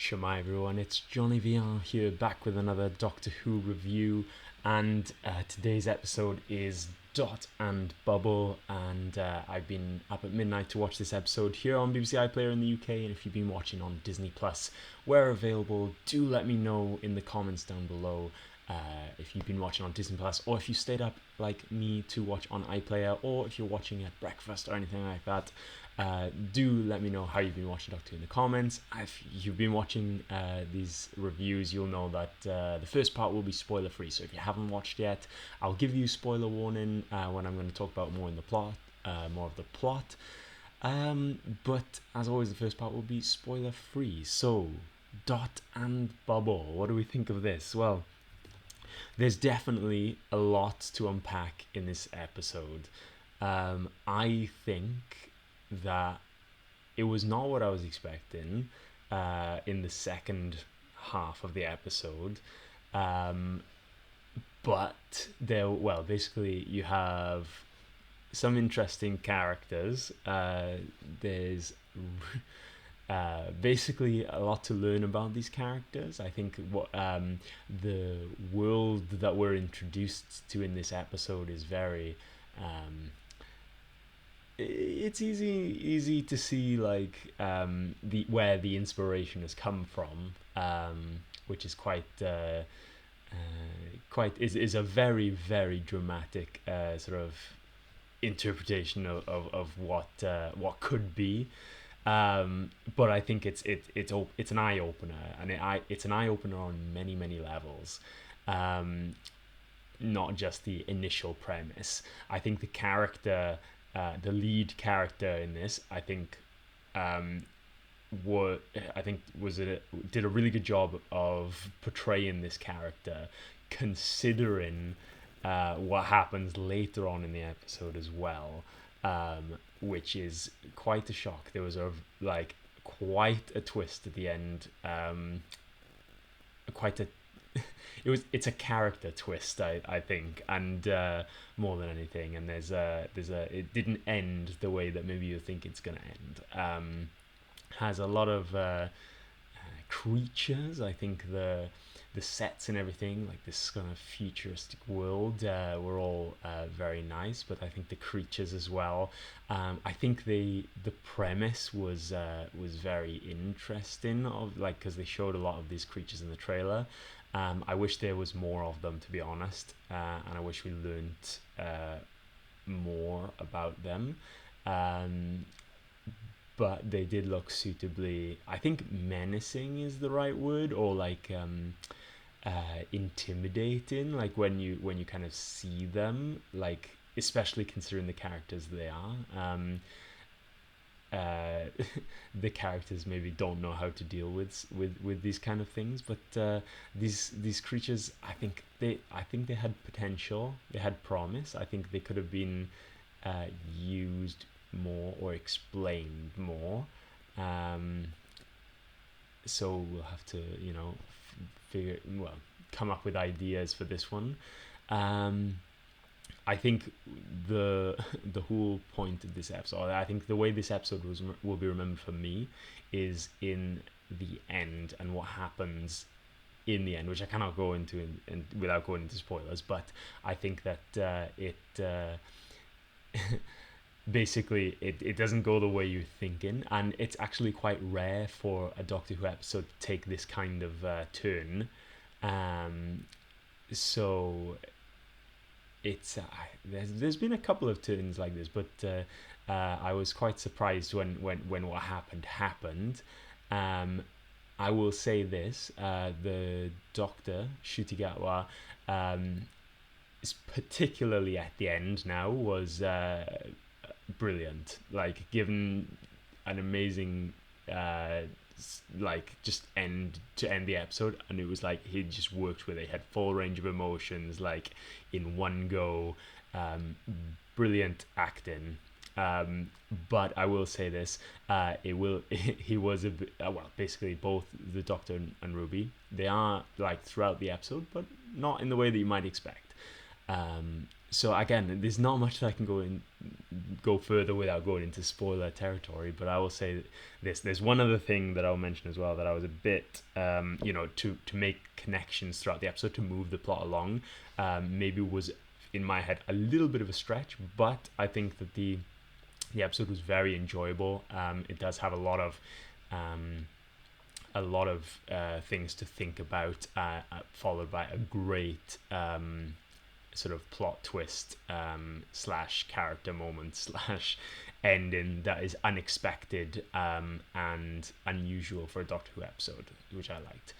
Shemai everyone, it's JonnyVR here back with another Doctor Who review, and today's episode is Dot and Bubble, and I've been up at midnight to watch this episode here on BBC iPlayer in the UK, and if you've been watching on Disney Plus where available, do let me know in the comments down below if you've been watching on Disney Plus, or if you stayed up like me to watch on iPlayer, or if you're watching at breakfast or anything like that. Do let me know how you've been watching Doctor Who in the comments. If you've been watching these reviews, you'll know that the first part will be spoiler free, so if you haven't watched yet, I'll give you spoiler warning when I'm going to talk about more of the plot. But as always, the first part will be spoiler free. So, Dot and Bubble, what do we think of this? Well, there's definitely a lot to unpack in this episode. I think that it was not what I was expecting in the second half of the episode, but basically you have some interesting characters. There's basically a lot to learn about these characters. I think what the world that we're introduced to in this episode is very it's easy to see like where the inspiration has come from, which is quite is a very, very dramatic sort of interpretation of what could be. But I think it's an eye opener, and it's an eye opener on many levels. Not just the initial premise. I think the character. The lead character in this, I think, did a really good job of portraying this character, considering what happens later on in the episode as well, which is quite a shock. There was quite a twist at the end, it's a character twist, I think, and more than anything, and it didn't end the way that maybe you think it's gonna end. Has a lot of creatures. I think the sets and everything, like this kind of futuristic world, were all very nice, but I think the creatures as well. I think the premise was very interesting, because they showed a lot of these creatures in the trailer. I wish there was more of them, to be honest, and I wish we learned more about them. But they did look suitably, I think menacing is the right word, or like intimidating, like when you kind of see them, like especially considering the characters they are. The characters maybe don't know how to deal with these kind of things, but these creatures, I think they had potential, they had promise. I think they could have been used more or explained more. So we'll have to come up with ideas for this one. I think the whole point of this episode, I think the way this episode will be remembered for me, is in the end and what happens in the end, which I cannot go into without going into spoilers. But I think that basically it doesn't go the way you're thinking, and it's actually quite rare for a Doctor Who episode to take this kind of turn. So it's there's been a couple of turns like this, but I was quite surprised when what happened. I will say this: the Doctor Ncuti Gatwa, particularly at the end now, was brilliant. Like, given an amazing just end the episode, and it was like he just worked with it. He had full range of emotions, like in one go. Brilliant acting. But I will say this: he was a bit, basically both the Doctor and Ruby. They are like throughout the episode, but not in the way that you might expect. So again, there's not much that I can go further without going into spoiler territory. But I will say this: there's one other thing that I'll mention as well that I was a bit, to make connections throughout the episode to move the plot along. Maybe was in my head a little bit of a stretch, but I think that the episode was very enjoyable. It does have a lot of things to think about, followed by a great sort of plot twist slash character moment slash ending that is unexpected and unusual for a Doctor Who episode, which I liked.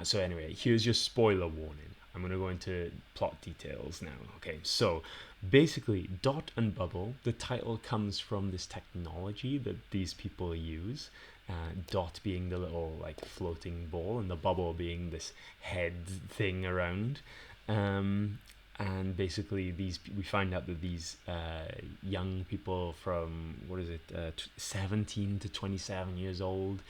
So anyway, here's your spoiler warning. I'm going to go into plot details now. Okay, so basically, Dot and Bubble, the title comes from this technology that these people use. Dot being the little like floating ball, and the bubble being this head thing around. And basically, we find out that these young people from 17 to 27 years old,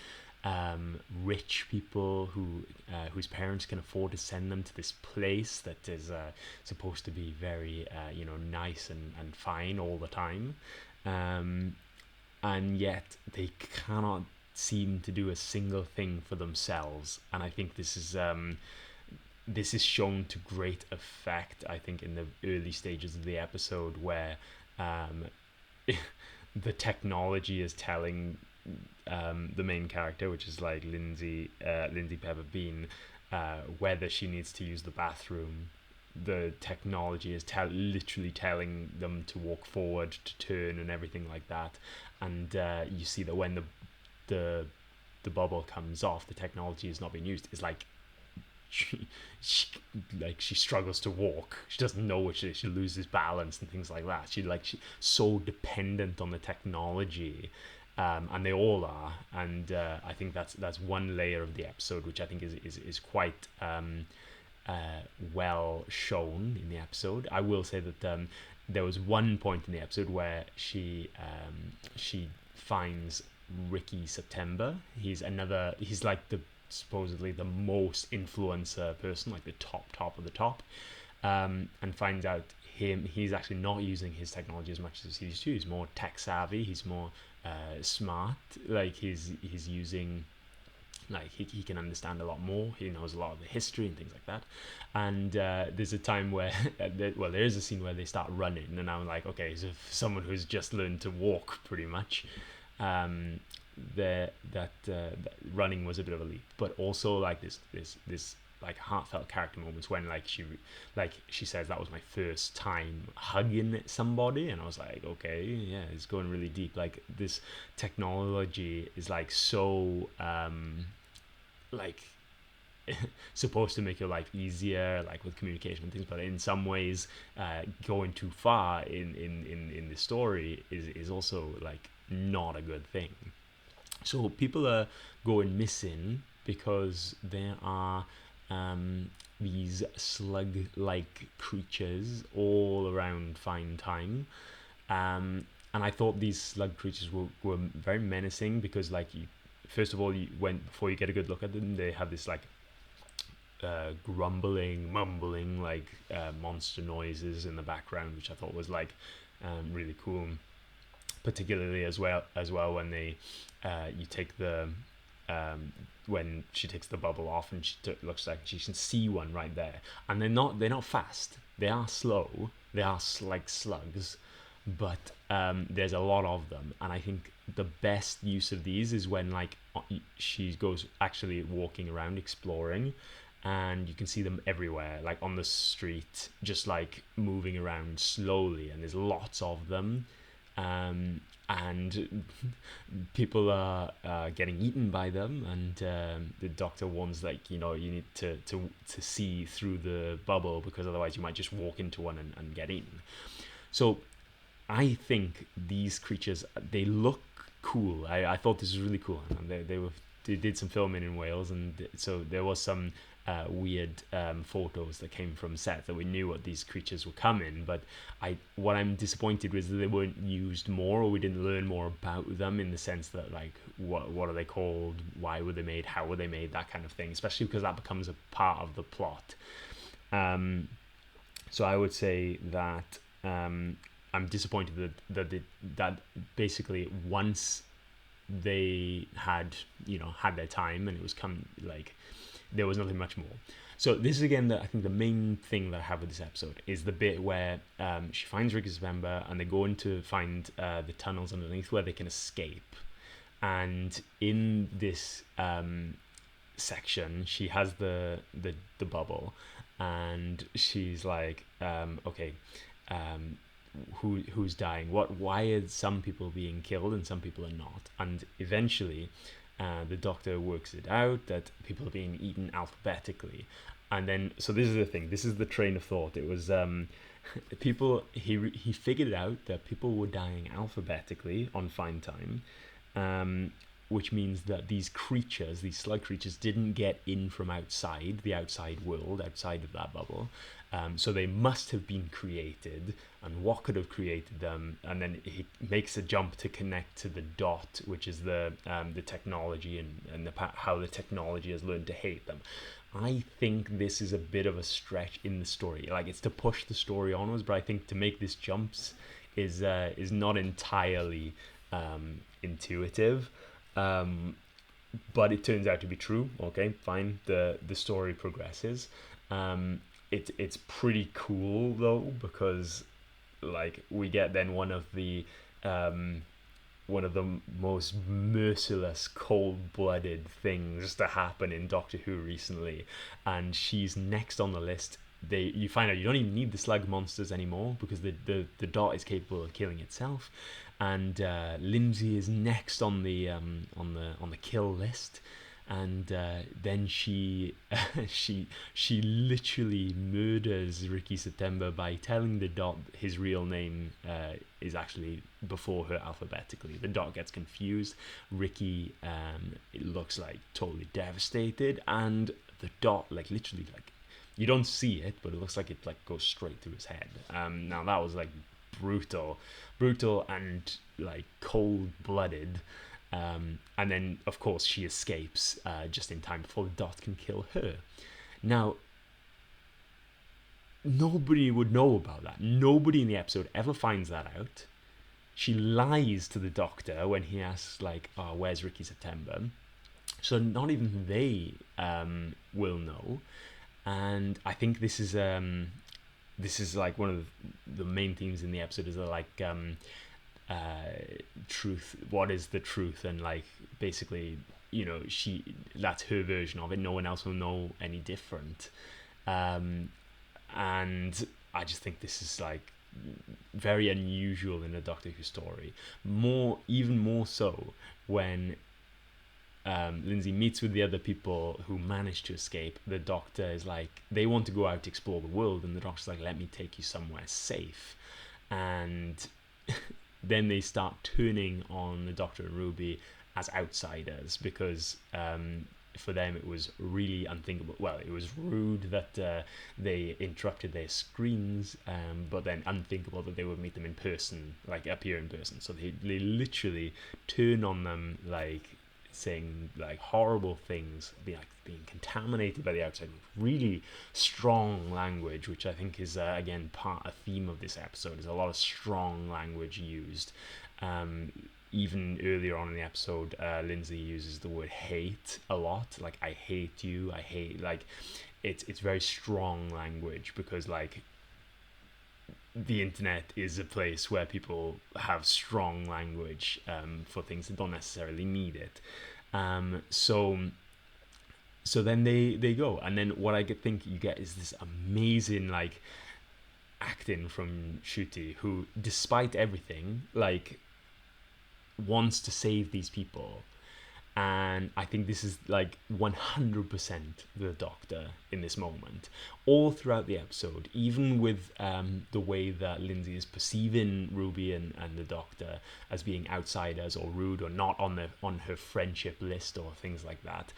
rich people whose parents can afford to send them to this place that is supposed to be very nice and fine all the time, and yet they cannot seem to do a single thing for themselves. And I think this is shown to great effect, I think, in the early stages of the episode, where the technology is telling the main character, which is like Lindsay Pepper Bean, whether she needs to use the bathroom. The technology is literally telling them to walk forward, to turn, and everything like that. And you see that when the bubble comes off, the technology is not being used. It's like she struggles to walk. She doesn't know what she loses balance and things like that. She's so dependent on the technology, and they all are. And I think that's one layer of the episode which I think is quite well shown in the episode. I will say that there was one point in the episode where she finds Ricky September. He's like supposedly the most influencer person, like the top of the top, and finds out he's actually not using his technology as much as he used to. He's more tech savvy, he's more smart, like he's using, like he can understand a lot more, he knows a lot of the history and things like that. And there's a time where there is a scene where they start running, and I'm like, okay, so someone who's just learned to walk pretty much, that running was a bit of a leap. But also like this like heartfelt character moments when she says that was my first time hugging somebody, and I was like, okay, yeah, it's going really deep. Like this technology is like so like supposed to make your life easier, like with communication and things, but in some ways going too far in the story is also like not a good thing. So people are going missing because there are these slug-like creatures all around Fine Time, and I thought these slug creatures were very menacing because, like, first of all, before you get a good look at them, they have this like grumbling, mumbling, like monster noises in the background, which I thought was like really cool. Particularly as well when they you take the when she takes the bubble off and looks like she can see one right there, and they're not fast, they are slow, they are like slugs, but there's a lot of them. And I think the best use of these is when like she goes actually walking around exploring, and you can see them everywhere, like on the street, just like moving around slowly, and there's lots of them. And people are getting eaten by them, and the doctor warns, like, you need to see through the bubble, because otherwise you might just walk into one and get eaten. So I think these creatures, they look cool. I thought this was really cool, and they did some filming in Wales, and so there was some weird photos that came from set that we knew what these creatures were coming. But what I'm disappointed with is that they weren't used more, or we didn't learn more about them, in the sense that, like, what are they called, why were they made, how were they made, that kind of thing, especially because that becomes a part of the plot. So I would say that I'm disappointed that basically once they had had their time and it was there was nothing much more. So this is again I think the main thing that I have with this episode is the bit where she finds Ricky's member and they go in to find the tunnels underneath where they can escape. And in this section, she has the bubble, and she's like, okay, who's dying? Why are some people being killed and some people are not? And eventually, the Doctor works it out that people are being eaten alphabetically. And then, so this is the thing. This is the train of thought. It was people. He figured out that people were dying alphabetically on Fine Time, which means that these creatures, these slug creatures, didn't get in from outside the outside world, outside of that bubble. So they must have been created, and what could have created them? And then he makes a jump to connect to the dot, which is the technology and how the technology has learned to hate them. I think this is a bit of a stretch in the story. Like, it's to push the story onwards, but I think to make this jumps is not entirely intuitive. But it turns out to be true. Okay, fine. The story progresses. It's pretty cool though, because like we get then one of the most merciless, cold-blooded things to happen in Doctor Who recently, and she's next on the list. You find out you don't even need the slug monsters anymore because the dot is capable of killing itself, and Lindsay is next on the kill list, and then she literally murders Ricky September by telling the dot his real name is actually before her alphabetically. The dot gets confused. Ricky it looks like totally devastated, and the dot literally you don't see it, but it looks like it goes straight through his head. Now that was brutal and cold-blooded. And then of course she escapes just in time before the dot can kill her. Now nobody would know about that. Nobody in the episode ever finds that out. She lies to the Doctor when he asks where's Ricky September, so not even they will know. And I think this is one of the main themes in the episode is truth. What is the truth? And basically, that's her version of it. No one else will know any different. And I just think this is very unusual in a Doctor Who story. Even more so when Lindsay meets with the other people who managed to escape. The Doctor is they want to go out to explore the world, and the Doctor's let me take you somewhere safe. And then they start turning on the Doctor and Ruby as outsiders, because for them it was really unthinkable. Well, it was rude that they interrupted their screens, but then unthinkable that they would meet them in person, appear in person. So they literally turn on them, saying horrible things, being contaminated by the outside with really strong language, which I think is again a theme of this episode. Is a lot of strong language used. Even earlier on in the episode, Lindsay uses the word hate a lot. I hate you, I hate, it's very strong language, because the internet is a place where people have strong language for things that don't necessarily need it. So then they go, and then what I think you get is this amazing acting from Ncuti, who, despite everything, wants to save these people. And I think this is 100% the Doctor in this moment, all throughout the episode, even with the way that Lindsay is perceiving Ruby and the Doctor as being outsiders or rude or not on her friendship list or things like that.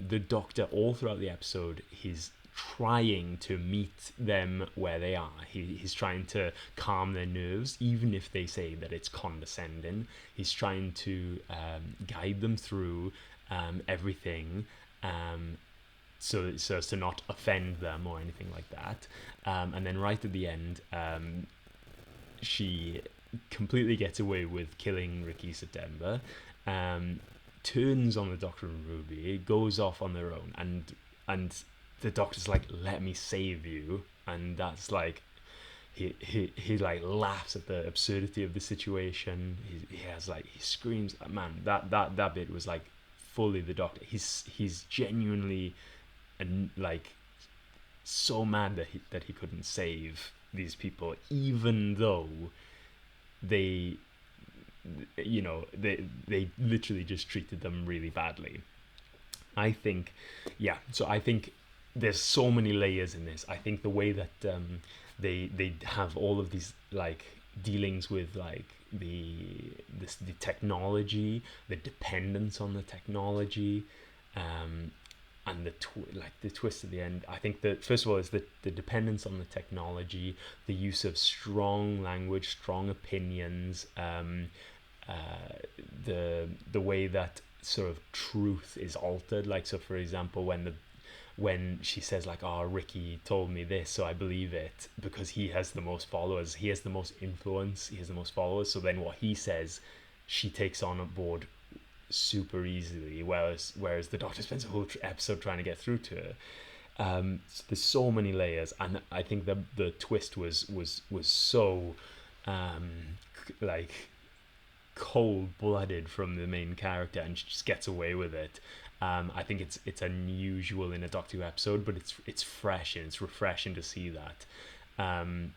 The Doctor, all throughout the episode, he's trying to meet them where they are. He's trying to calm their nerves, even if they say that it's condescending. He's trying to guide them through everything, so as to not offend them or anything like that. And then right at the end, she completely gets away with killing Ricky September, turns on the Doctor and Ruby, goes off on their own, and the Doctor's like, "Let me save you," and that's like, he like laughs at the absurdity of the situation. He screams. Man, that bit was like fully the Doctor. He's genuinely, and like, so mad that he couldn't save these people, even though they they literally just treated them really badly. I think there's so many layers in this. I think the way that they have all of these like dealings with like the technology, the dependence on the technology, and the twist at the end. I think that first of all is the dependence on the technology, the use of strong language, strong opinions, the way that sort of truth is altered. Like, so for example, when she says like, "Oh, Ricky told me this, so I believe it because he has the most followers, he has the most influence, he has the most followers." So then what he says, she takes on board super easily, whereas the Doctor spends a whole episode trying to get through to her. So there's so many layers, and I think the twist was so like cold-blooded from the main character, and she just gets away with it. I think it's unusual in a Doctor Who episode, but it's fresh and it's refreshing to see that.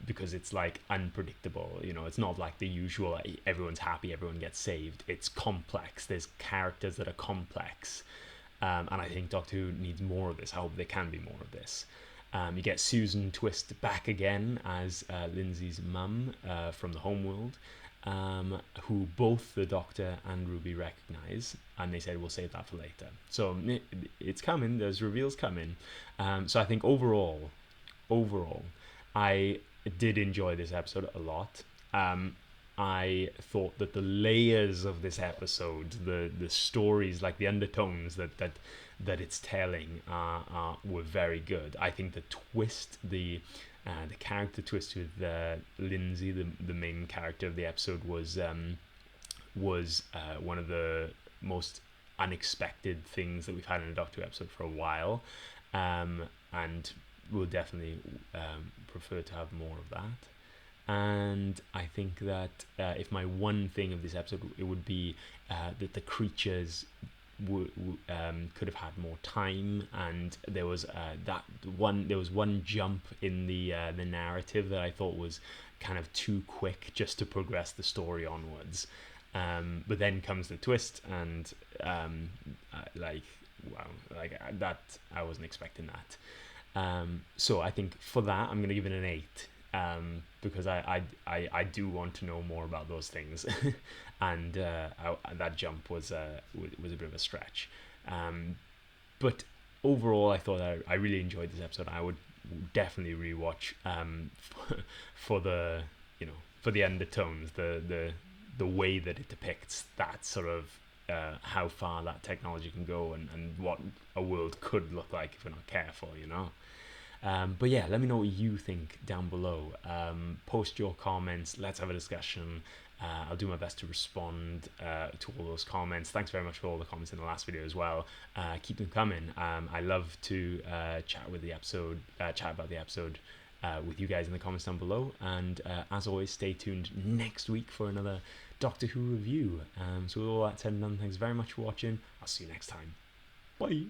Because it's like unpredictable, it's not like the usual everyone's happy, everyone gets saved. It's complex. There's characters that are complex, and I think Doctor Who needs more of this. I hope there can be more of this. You get Susan Twist back again as Lindsay's mum from the homeworld, who both the Doctor and Ruby recognize, and they said we'll save that for later. So it's coming. There's reveals coming. So I think overall, I did enjoy this episode a lot. I thought that the layers of this episode, the stories, like the undertones that it's telling, were very good. I think the twist, the character twist with Lindsay, the main character of the episode, was one of the most unexpected things that we've had in a Doctor Who episode for a while, and we'll definitely prefer to have more of that. And I think that if my one thing of this episode, it would be that the creatures could have had more time, and there was one jump in the narrative that I thought was kind of too quick just to progress the story onwards. But then comes the twist, and that I wasn't expecting that. So I think for that I'm gonna give it an 8, because I do want to know more about those things, and that jump was a bit of a stretch, but overall I thought I really enjoyed this episode. I would definitely rewatch for the undertones, the way that it depicts that sort of how far that technology can go, and what a world could look like if we're not careful, But yeah, let me know what you think down below. Post your comments. Let's have a discussion. I'll do my best to respond to all those comments. Thanks very much for all the comments in the last video as well. Keep them coming. I love to chat about the episode with you guys in the comments down below. And as always, stay tuned next week for another Doctor Who review. So with all that said and done, thanks very much for watching. I'll see you next time. Bye.